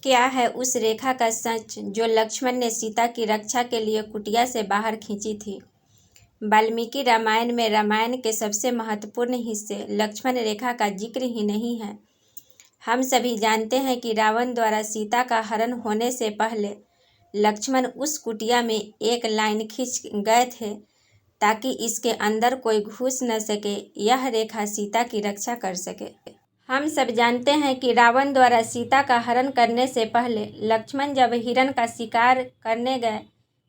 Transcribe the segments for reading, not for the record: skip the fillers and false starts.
क्या है उस रेखा का सच जो लक्ष्मण ने सीता की रक्षा के लिए कुटिया से बाहर खींची थी। वाल्मीकि रामायण में रामायण के सबसे महत्वपूर्ण हिस्से लक्ष्मण रेखा का जिक्र ही नहीं है। हम सभी जानते हैं कि रावण द्वारा सीता का हरण होने से पहले लक्ष्मण उस कुटिया में एक लाइन खींच गए थे ताकि इसके अंदर कोई घुस न सके, यह रेखा सीता की रक्षा कर सके। हम सब जानते हैं कि रावण द्वारा सीता का हरण करने से पहले लक्ष्मण जब हिरण का शिकार करने गए,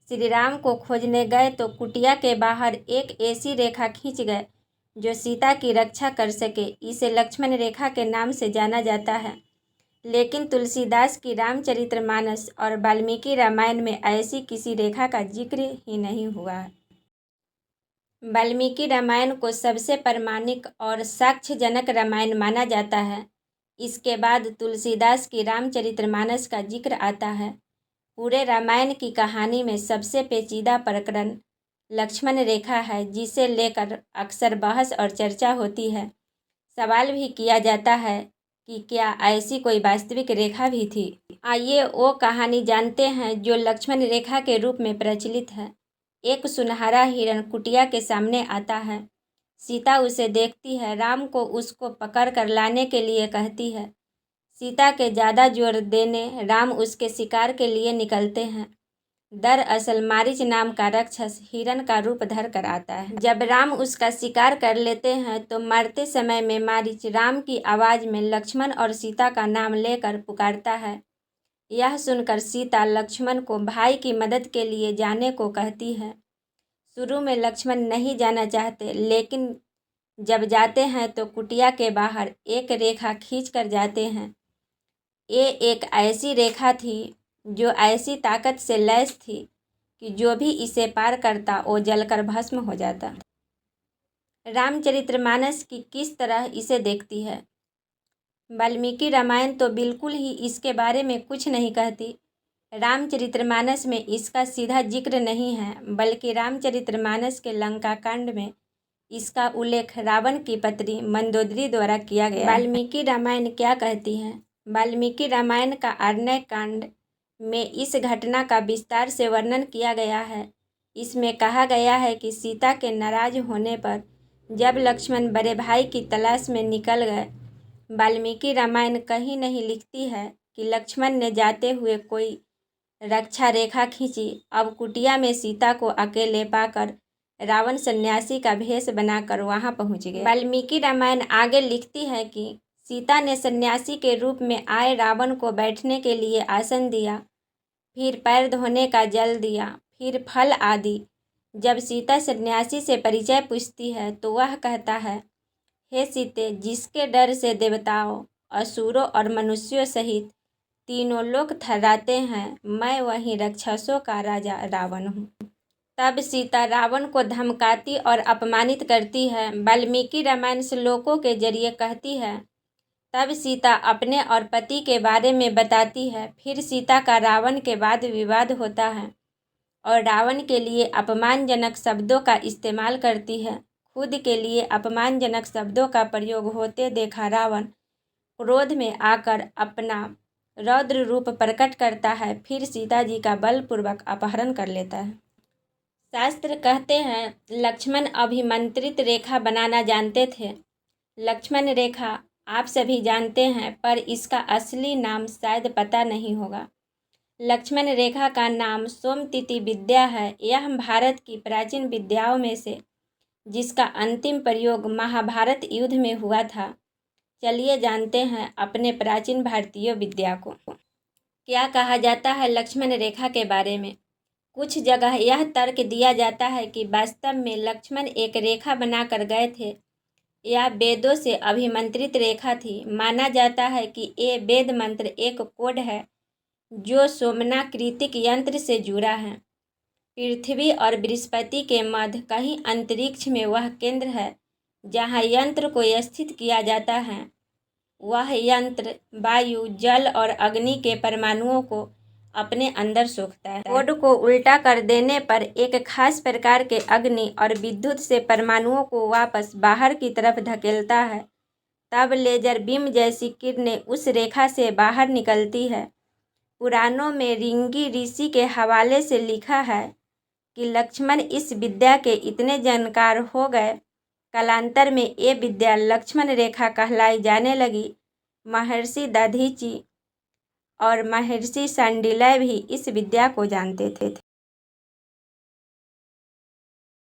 श्री राम को खोजने गए तो कुटिया के बाहर एक ऐसी रेखा खींच गए जो सीता की रक्षा कर सके। इसे लक्ष्मण रेखा के नाम से जाना जाता है। लेकिन तुलसीदास की रामचरितमानस और वाल्मीकि रामायण में ऐसी किसी रेखा का जिक्र ही नहीं हुआ है। वाल्मीकि रामायण को सबसे प्रामाणिक और साक्ष्यजनक रामायण माना जाता है। इसके बाद तुलसीदास की रामचरितमानस का जिक्र आता है। पूरे रामायण की कहानी में सबसे पेचीदा प्रकरण लक्ष्मण रेखा है, जिसे लेकर अक्सर बहस और चर्चा होती है। सवाल भी किया जाता है कि क्या ऐसी कोई वास्तविक रेखा भी थी। आइए वो कहानी जानते हैं जो लक्ष्मण रेखा के रूप में प्रचलित है। एक सुनहरा हिरण कुटिया के सामने आता है। सीता उसे देखती है। राम को उसको पकड़ कर लाने के लिए कहती है। सीता के ज़्यादा जोर देने राम उसके शिकार के लिए निकलते हैं। दरअसल मारीच नाम का राक्षस हिरण का रूप धर कर आता है। जब राम उसका शिकार कर लेते हैं तो मरते समय में मारीच राम की आवाज़ में लक्ष्मण और सीता का नाम लेकर पुकारता है। यह सुनकर सीता लक्ष्मण को भाई की मदद के लिए जाने को कहती है। शुरू में लक्ष्मण नहीं जाना चाहते, लेकिन जब जाते हैं तो कुटिया के बाहर एक रेखा खींच कर जाते हैं। ये एक ऐसी रेखा थी जो ऐसी ताकत से लैस थी कि जो भी इसे पार करता वो जलकर भस्म हो जाता। रामचरितमानस की किस तरह इसे देखती है। वाल्मीकि रामायण तो बिल्कुल ही इसके बारे में कुछ नहीं कहती। रामचरितमानस में इसका सीधा जिक्र नहीं है, बल्कि रामचरितमानस के लंका कांड में इसका उल्लेख रावण की पत्नी मंदोदरी द्वारा किया गया। वाल्मीकि रामायण क्या कहती है। वाल्मीकि रामायण का आरण्य कांड में इस घटना का विस्तार से वर्णन किया गया है। इसमें कहा गया है कि सीता के नाराज होने पर जब लक्ष्मण बड़े भाई की तलाश में निकल गए। वाल्मीकि रामायण कहीं नहीं लिखती है कि लक्ष्मण ने जाते हुए कोई रक्षा रेखा खींची। अब कुटिया में सीता को अकेले पाकर रावण सन्यासी का भेष बनाकर वहां पहुंच गया। वाल्मीकि रामायण आगे लिखती है कि सीता ने सन्यासी के रूप में आए रावण को बैठने के लिए आसन दिया, फिर पैर धोने का जल दिया, फिर फल आदि। जब सीता सन्यासी से परिचय पूछती है तो वह कहता है, हे सीते, जिसके डर से देवताओं, असुरों और मनुष्यों सहित तीनों लोग थर्राते हैं, मैं वही राक्षसों का राजा रावण हूँ। तब सीता रावण को धमकाती और अपमानित करती है। वाल्मीकि रामायण श्लोकों के जरिए कहती है। तब सीता अपने और पति के बारे में बताती है। फिर सीता का रावण के बाद विवाद होता है और रावण के लिए अपमानजनक शब्दों का इस्तेमाल करती है। खुद के लिए अपमानजनक शब्दों का प्रयोग होते देखा रावण क्रोध में आकर अपना रौद्र रूप प्रकट करता है, फिर सीता जी का बलपूर्वक अपहरण कर लेता है। शास्त्र कहते हैं लक्ष्मण अभिमंत्रित रेखा बनाना जानते थे। लक्ष्मण रेखा आप सभी जानते हैं, पर इसका असली नाम शायद पता नहीं होगा। लक्ष्मण रेखा का नाम सोमतिथि विद्या है। यह भारत की प्राचीन विद्याओं में से जिसका अंतिम प्रयोग महाभारत युद्ध में हुआ था। चलिए जानते हैं अपने प्राचीन भारतीय विद्या को। क्या कहा जाता है लक्ष्मण रेखा के बारे में। कुछ जगह यह तर्क दिया जाता है कि वास्तव में लक्ष्मण एक रेखा बनाकर गए थे। यह वेदों से अभिमंत्रित रेखा थी। माना जाता है कि ये वेद मंत्र एक कोड है जो सोमनाकृतिक यंत्र से जुड़ा है। पृथ्वी और बृहस्पति के मध्य कहीं अंतरिक्ष में वह केंद्र है जहाँ यंत्र को स्थित किया जाता है। वह यंत्र वायु, जल और अग्नि के परमाणुओं को अपने अंदर सोखता है। कोड को उल्टा कर देने पर एक खास प्रकार के अग्नि और विद्युत से परमाणुओं को वापस बाहर की तरफ धकेलता है। तब लेजर बीम जैसी किरणें उस रेखा से बाहर निकलती है पुराणों में ऋषि ऋषि के हवाले से लिखा है कि लक्ष्मण इस विद्या के इतने जानकार हो गए, कालांतर में ये विद्या लक्ष्मण रेखा कहलाई जाने लगी। महर्षि दधीचि और महर्षि शांडिल्य भी इस विद्या को जानते थे।